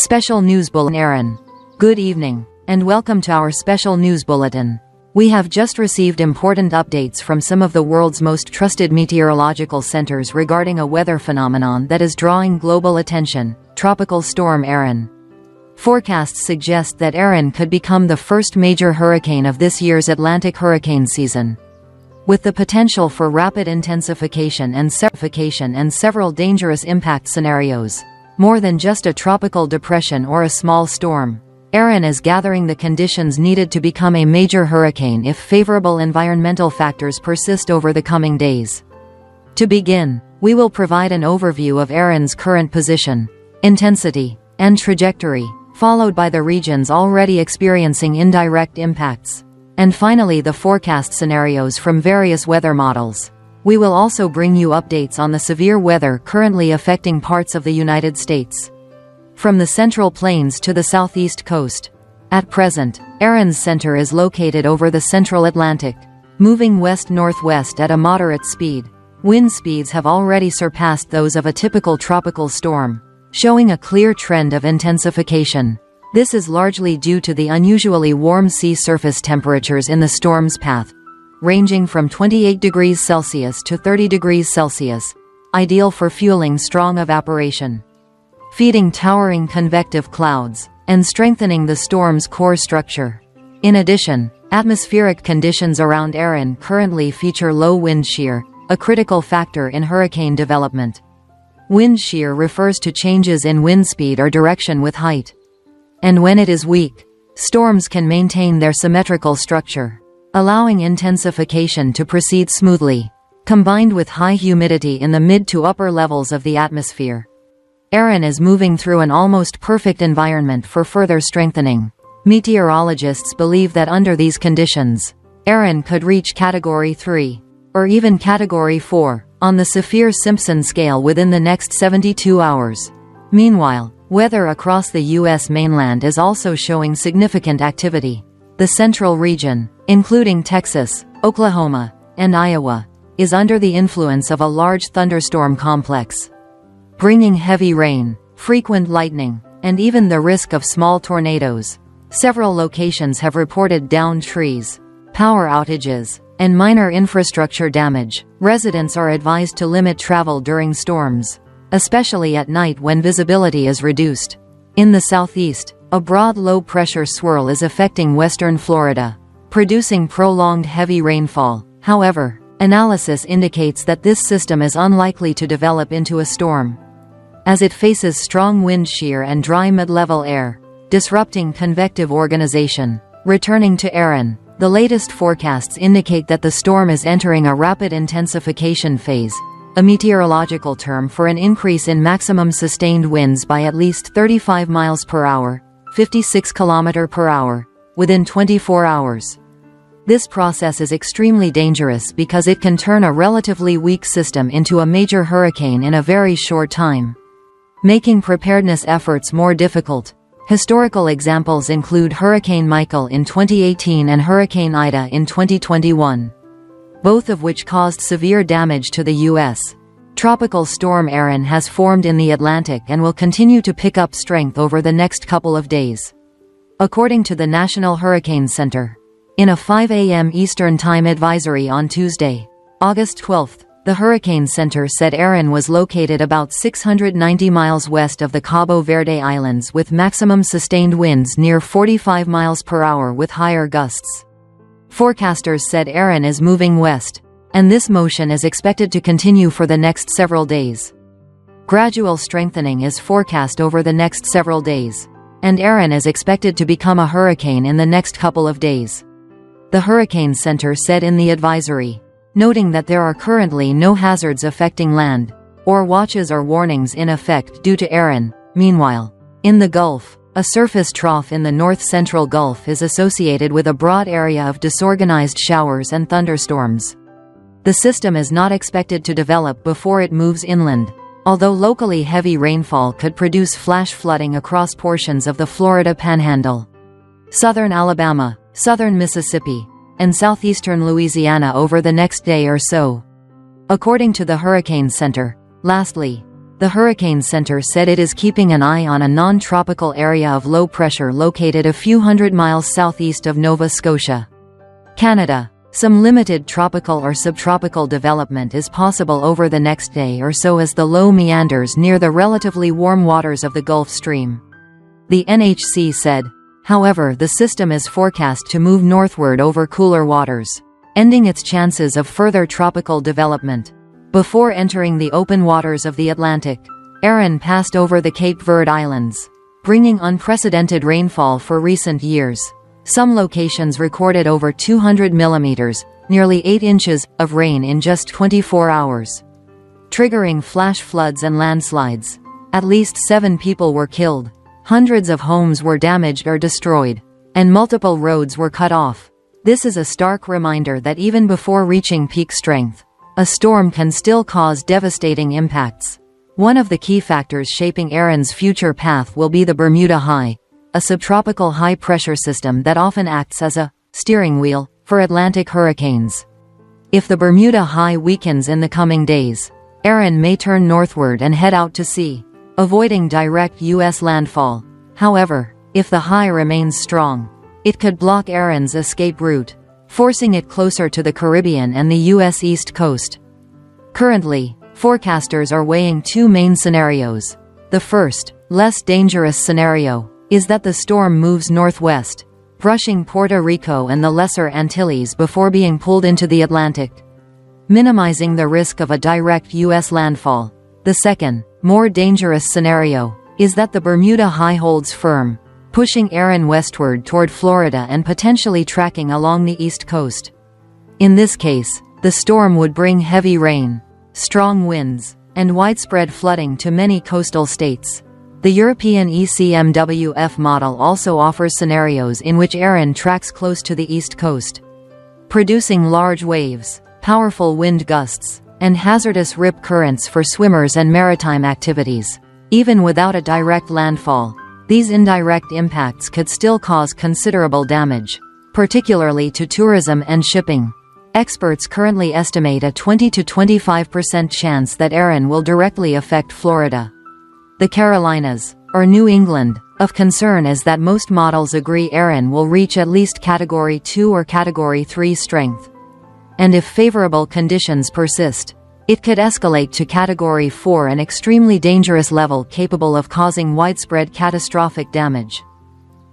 Special News Bulletin. Aaron. Good evening, and welcome to our special news bulletin. We have just received important updates from some of the world's most trusted meteorological centers regarding a weather phenomenon that is drawing global attention: Tropical Storm Aaron. Forecasts suggest that Aaron could become the first major hurricane of this year's Atlantic hurricane season, with the potential for rapid intensification and several dangerous impact scenarios. More than just a tropical depression or a small storm, Aaron is gathering the conditions needed to become a major hurricane if favorable environmental factors persist over the coming days. To begin, we will provide an overview of Aaron's current position, intensity, and trajectory, followed by the regions already experiencing indirect impacts, and finally the forecast scenarios from various weather models. We will also bring you updates on the severe weather currently affecting parts of the United States, from the Central Plains to the Southeast Coast. At present, Aaron's center is located over the Central Atlantic, moving west-northwest at a moderate speed. Wind speeds have already surpassed those of a typical tropical storm, showing a clear trend of intensification. This is largely due to the unusually warm sea surface temperatures in the storm's path, ranging from 28 degrees Celsius to 30 degrees Celsius, ideal for fueling strong evaporation, feeding towering convective clouds, and strengthening the storm's core structure. In addition, atmospheric conditions around Aaron currently feature low wind shear, a critical factor in hurricane development. Wind shear refers to changes in wind speed or direction with height. And when it is weak, storms can maintain their symmetrical structure, allowing intensification to proceed smoothly. Combined with high humidity in the mid to upper levels of the atmosphere, Aaron is moving through an almost perfect environment for further strengthening. Meteorologists believe that under these conditions, Aaron could reach Category 3, or even Category 4, on the Saffir-Simpson scale within the next 72 hours. Meanwhile, weather across the U.S. mainland is also showing significant activity. The central region, including Texas, Oklahoma, and Iowa, is under the influence of a large thunderstorm complex, bringing heavy rain, frequent lightning, and even the risk of small tornadoes. Several locations have reported downed trees, power outages, and minor infrastructure damage. Residents are advised to limit travel during storms, especially at night when visibility is reduced. In the southeast, a broad low-pressure swirl is affecting western Florida, producing prolonged heavy rainfall. However, analysis indicates that this system is unlikely to develop into a storm, as it faces strong wind shear and dry mid-level air, disrupting convective organization. Returning to Aaron, the latest forecasts indicate that the storm is entering a rapid intensification phase, a meteorological term for an increase in maximum sustained winds by at least 35 miles per hour, 56 km per hour, within 24 hours. This process is extremely dangerous because it can turn a relatively weak system into a major hurricane in a very short time, making preparedness efforts more difficult. Historical examples include Hurricane Michael in 2018 and Hurricane Ida in 2021, both of which caused severe damage to the U.S. Tropical Storm Aaron has formed in the Atlantic and will continue to pick up strength over the next couple of days, according to the National Hurricane Center. In a 5 a.m. Eastern Time advisory on Tuesday, August 12, the Hurricane Center said Aaron was located about 690 miles west of the Cabo Verde Islands with maximum sustained winds near 45 miles per hour with higher gusts. Forecasters said Aaron is moving west, and this motion is expected to continue for the next several days. Gradual strengthening is forecast over the next several days, and Aaron is expected to become a hurricane in the next couple of days, the Hurricane Center said in the advisory, noting that there are currently no hazards affecting land, or watches or warnings in effect due to Aaron. Meanwhile, in the Gulf, a surface trough in the north-central Gulf is associated with a broad area of disorganized showers and thunderstorms. The system is not expected to develop before it moves inland, although locally heavy rainfall could produce flash flooding across portions of the Florida Panhandle, southern Alabama, southern Mississippi, and southeastern Louisiana over the next day or so, according to the Hurricane Center. Lastly, The Hurricane Center said it is keeping an eye on a non-tropical area of low pressure located a few hundred miles southeast of Nova Scotia, Canada. Some limited tropical or subtropical development is possible over the next day or so as the low meanders near the relatively warm waters of the Gulf Stream. The NHC said. However, the system is forecast to move northward over cooler waters, ending its chances of further tropical development. Before entering the open waters of the Atlantic, Erin passed over the Cape Verde Islands, bringing unprecedented rainfall for recent years. Some locations recorded over 200 millimeters, nearly 8 inches, of rain in just 24 hours, triggering flash floods and landslides. At least 7 people were killed, hundreds of homes were damaged or destroyed, and multiple roads were cut off. This is a stark reminder that even before reaching peak strength, a storm can still cause devastating impacts. One of the key factors shaping Erin's future path will be the Bermuda High, a subtropical high-pressure system that often acts as a steering wheel for Atlantic hurricanes. If the Bermuda High weakens in the coming days, Erin may turn northward and head out to sea, avoiding direct U.S. landfall. However, if the high remains strong, it could block Erin's escape route, forcing it closer to the Caribbean and the U.S. East Coast. Currently, forecasters are weighing 2 main scenarios. The first, less dangerous scenario, is that the storm moves northwest, brushing Puerto Rico and the Lesser Antilles before being pulled into the Atlantic, minimizing the risk of a direct U.S. landfall. The second, more dangerous scenario, is that the Bermuda High holds firm, pushing Erin westward toward Florida and potentially tracking along the east coast. In this case, the storm would bring heavy rain, strong winds, and widespread flooding to many coastal states. The European ECMWF model also offers scenarios in which Erin tracks close to the east coast, producing large waves, powerful wind gusts, and hazardous rip currents for swimmers and maritime activities. Even without a direct landfall, these indirect impacts could still cause considerable damage, particularly to tourism and shipping. Experts currently estimate a 20 to 25% chance that Erin will directly affect Florida, the Carolinas, or New England. Of concern is that most models agree Erin will reach at least Category 2 or Category 3 strength. And if favorable conditions persist, it could escalate to Category 4, an extremely dangerous level capable of causing widespread catastrophic damage.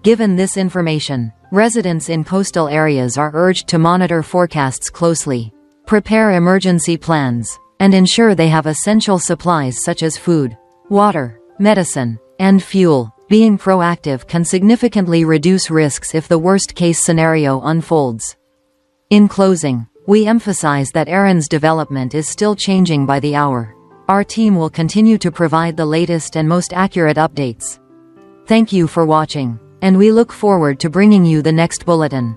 Given this information, residents in coastal areas are urged to monitor forecasts closely, prepare emergency plans, and ensure they have essential supplies such as food, water, medicine, and fuel. Being proactive can significantly reduce risks if the worst-case scenario unfolds. In closing, we emphasize that Erin's development is still changing by the hour. Our team will continue to provide the latest and most accurate updates. Thank you for watching, and we look forward to bringing you the next bulletin.